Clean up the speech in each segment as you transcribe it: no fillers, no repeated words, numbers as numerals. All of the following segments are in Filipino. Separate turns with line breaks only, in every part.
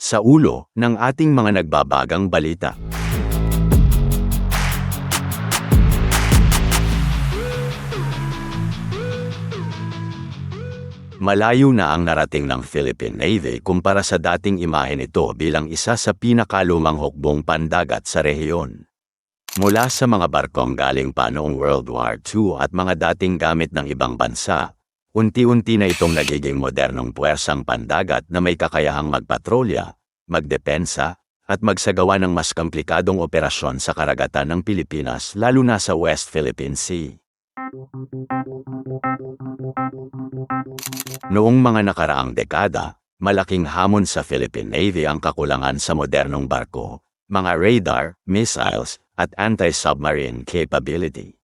Sa ulo ng ating mga nagbabagang balita. Malayo na ang narating ng Philippine Navy kumpara sa dating imahe nito bilang isa sa pinakalumang hukbong pandagat sa rehiyon. Mula sa mga barkong galing pa noong World War II at mga dating gamit ng ibang bansa, unti-unti na itong nagiging modernong puwersang pandagat na may kakayahang magpatrolya, magdepensa, at magsagawa ng mas komplikadong operasyon sa karagatan ng Pilipinas lalo na sa West Philippine Sea. Noong mga nakaraang dekada, malaking hamon sa Philippine Navy ang kakulangan sa modernong barko, mga radar, missiles, at anti-submarine capability.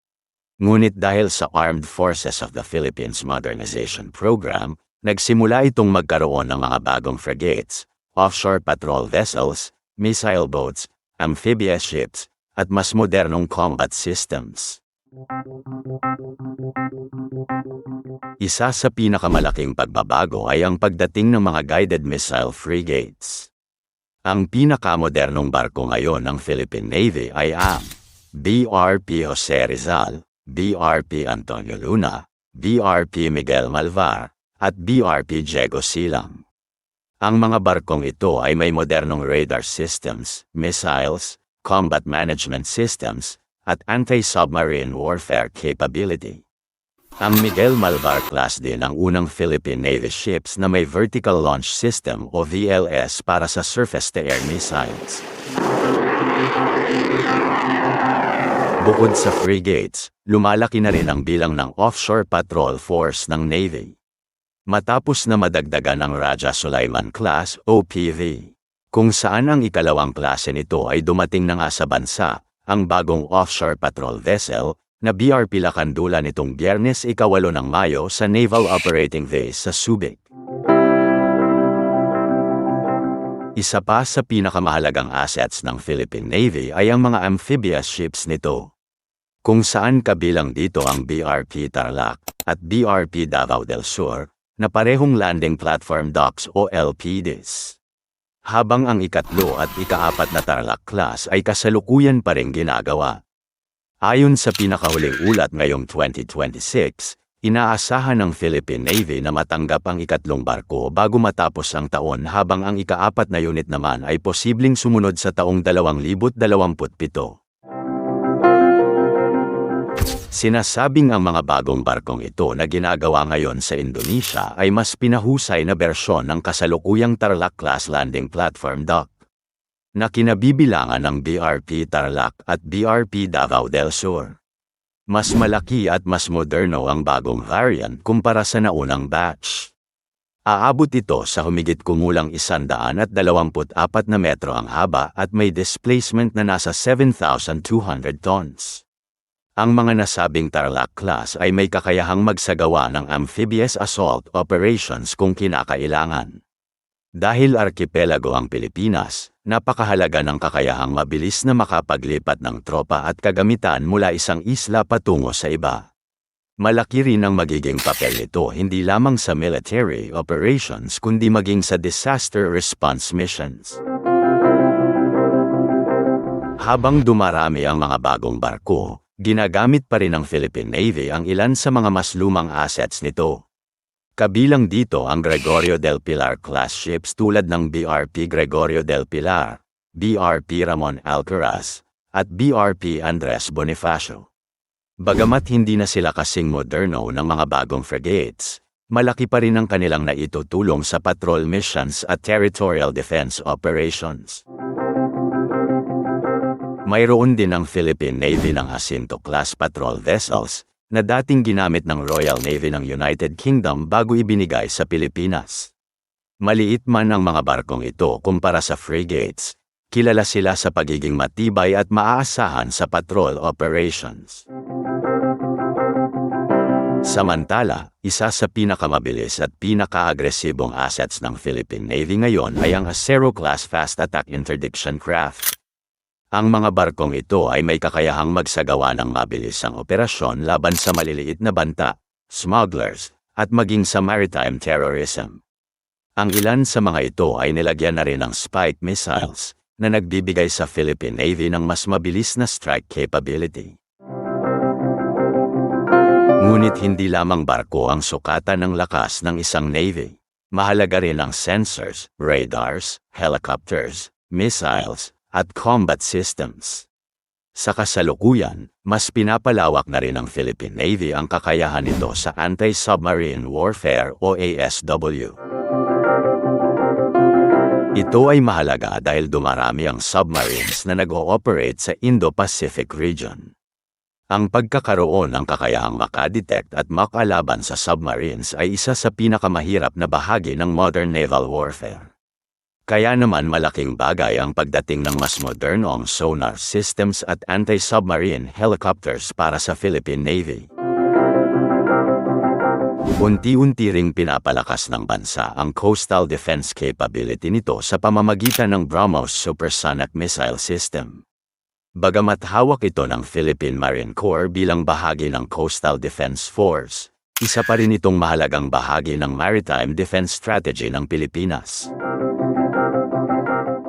Ngunit dahil sa Armed Forces of the Philippines Modernization Program, nagsimula itong magkaroon ng mga bagong frigates, offshore patrol vessels, missile boats, amphibious ships, at mas modernong combat systems. Isa sa pinakamalaking pagbabago ay ang pagdating ng mga guided missile frigates. Ang pinakamodernong barko ngayon ng Philippine Navy ay ang BRP Jose Rizal, BRP Antonio Luna, BRP Miguel Malvar, at BRP Diego Silang. Ang mga barkong ito ay may modernong radar systems, missiles, combat management systems, at anti-submarine warfare capability. Ang Miguel Malvar class din ang unang Philippine Navy ships na may vertical launch system o VLS para sa surface-to-air missiles. Bukod sa frigates, lumalaki na rin ang bilang ng offshore patrol force ng Navy. Matapos na madagdagan ang Raja Sulaiman class OPV, kung saan ang ikalawang klase nito ay dumating na nga sa bansa, ang bagong offshore patrol vessel na BRP Lacandula nitong Biyernes 8 ng Mayo sa Naval Operating Base sa Subic. Isa pa sa pinakamahalagang assets ng Philippine Navy ay ang mga amphibious ships nito, kung saan kabilang dito ang BRP Tarlac at BRP Davao del Sur na parehong landing platform docks o LPDs. Habang ang ikatlo at ikaapat na Tarlac class ay kasalukuyan pa rin ginagawa. Ayon sa pinakahuling ulat ngayong 2026, inaasahan ng Philippine Navy na matanggap ang ikatlong barko bago matapos ang taon habang ang ikaapat na unit naman ay posibleng sumunod sa taong 2027. Sinasabing ang mga bagong barkong ito na ginagawa ngayon sa Indonesia ay mas pinahusay na bersyon ng kasalukuyang Tarlac class landing platform dock, na kinabibilangan ng BRP Tarlac at BRP Davao del Sur. Mas malaki at mas moderno ang bagong variant kumpara sa naunang batch. Aabot ito sa humigit kumulang 124 na metro ang haba at may displacement na nasa 7,200 tons. Ang mga nasabing Tarlac class ay may kakayahang magsagawa ng amphibious assault operations kung kinakailangan. Dahil arkipelago ang Pilipinas, napakahalaga ng kakayahang mabilis na makapaglipat ng tropa at kagamitan mula isang isla patungo sa iba. Malaki rin ang magiging papel nito hindi lamang sa military operations kundi maging sa disaster response missions. Habang dumarami ang mga bagong barko, ginagamit pa rin ng Philippine Navy ang ilan sa mga mas lumang assets nito. Kabilang dito ang Gregorio del Pilar class ships tulad ng BRP Gregorio del Pilar, BRP Ramon Alcaraz, at BRP Andres Bonifacio. Bagamat hindi na sila kasing moderno ng mga bagong frigates, malaki pa rin ang kanilang naitutulong sa patrol missions at territorial defense operations. Mayroon din ang Philippine Navy ng Jacinto-class patrol vessels, na dating ginamit ng Royal Navy ng United Kingdom bago ibinigay sa Pilipinas. Maliit man ang mga barkong ito kumpara sa frigates, kilala sila sa pagiging matibay at maaasahan sa patrol operations. Samantala, isa sa pinakamabilis at pinaka-agresibong assets ng Philippine Navy ngayon ay ang Acero-class fast attack interdiction craft. Ang mga barkong ito ay may kakayahang magsagawa ng mabilisang operasyon laban sa maliliit na banta, smugglers, at maging sa maritime terrorism. Ang ilan sa mga ito ay nilagyan na rin ng Spike missiles na nagbibigay sa Philippine Navy ng mas mabilis na strike capability. Ngunit hindi lamang barko ang sukatan ng lakas ng isang Navy. Mahalaga rin ang sensors, radars, helicopters, missiles, at combat systems. Sa kasalukuyan, mas pinapalawak na rin ng Philippine Navy ang kakayahan nito sa anti-submarine warfare o ASW. Ito ay mahalaga dahil dumarami ang submarines na nag-ooperate sa Indo-Pacific region. Ang pagkakaroon ng kakayahang makadetect at makalaban sa submarines ay isa sa pinakamahirap na bahagi ng modern naval warfare. Kaya naman malaking bagay ang pagdating ng mas modernong sonar systems at anti-submarine helicopters para sa Philippine Navy. Unti-unti ring pinapalakas ng bansa ang coastal defense capability nito sa pamamagitan ng BrahMos Supersonic Missile System. Bagamat hawak ito ng Philippine Marine Corps bilang bahagi ng Coastal Defense Force, isa pa rin itong mahalagang bahagi ng Maritime Defense Strategy ng Pilipinas.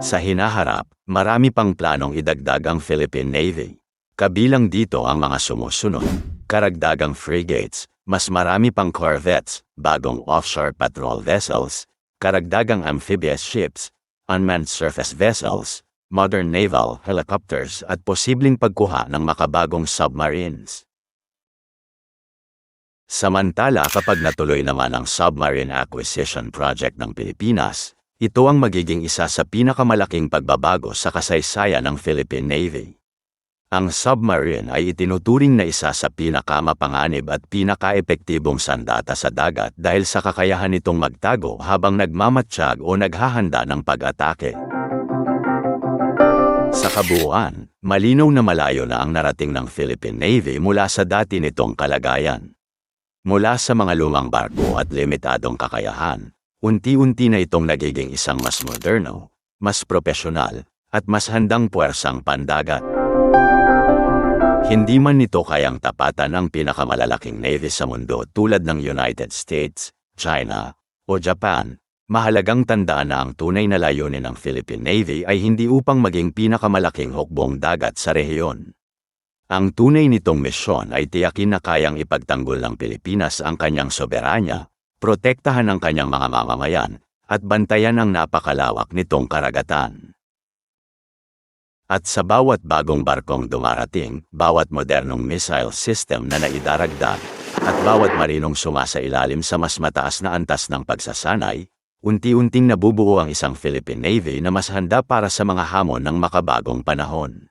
Sa hinaharap, marami pang planong idagdag ang Philippine Navy. Kabilang dito ang mga sumusunod: karagdagang frigates, mas marami pang corvettes, bagong offshore patrol vessels, karagdagang amphibious ships, unmanned surface vessels, modern naval helicopters at posibleng pagkuha ng makabagong submarines. Samantala, kapag natuloy naman ang submarine acquisition project ng Pilipinas, ito ang magiging isa sa pinakamalaking pagbabago sa kasaysayan ng Philippine Navy. Ang submarine ay itinuturing na isa sa pinakamapanganib at pinakaepektibong sandata sa dagat dahil sa kakayahan nitong magtago habang nagmamatsyag o naghahanda ng pag-atake. Sa kabuuan, malinaw na malayo na ang narating ng Philippine Navy mula sa dati nitong kalagayan. Mula sa mga lumang barko at limitadong kakayahan, unti-unti na itong nagiging isang mas moderno, mas propesyonal, at mas handang puwersang pandagat. Hindi man nito kayang tapatan ang pinakamalalaking navy sa mundo tulad ng United States, China, o Japan, mahalagang tandaan na ang tunay na layunin ng Philippine Navy ay hindi upang maging pinakamalaking hukbong dagat sa rehiyon. Ang tunay nitong misyon ay tiyakin na kayang ipagtanggol ng Pilipinas ang kanyang soberanya, protektahan ang kanyang mga mamamayan, at bantayan ang napakalawak nitong karagatan. At sa bawat bagong barkong dumarating, bawat modernong missile system na naidaragdag, at bawat marinong sumasailalim sa mas mataas na antas ng pagsasanay, unti-unting nabubuo ang isang Philippine Navy na mas handa para sa mga hamon ng makabagong panahon.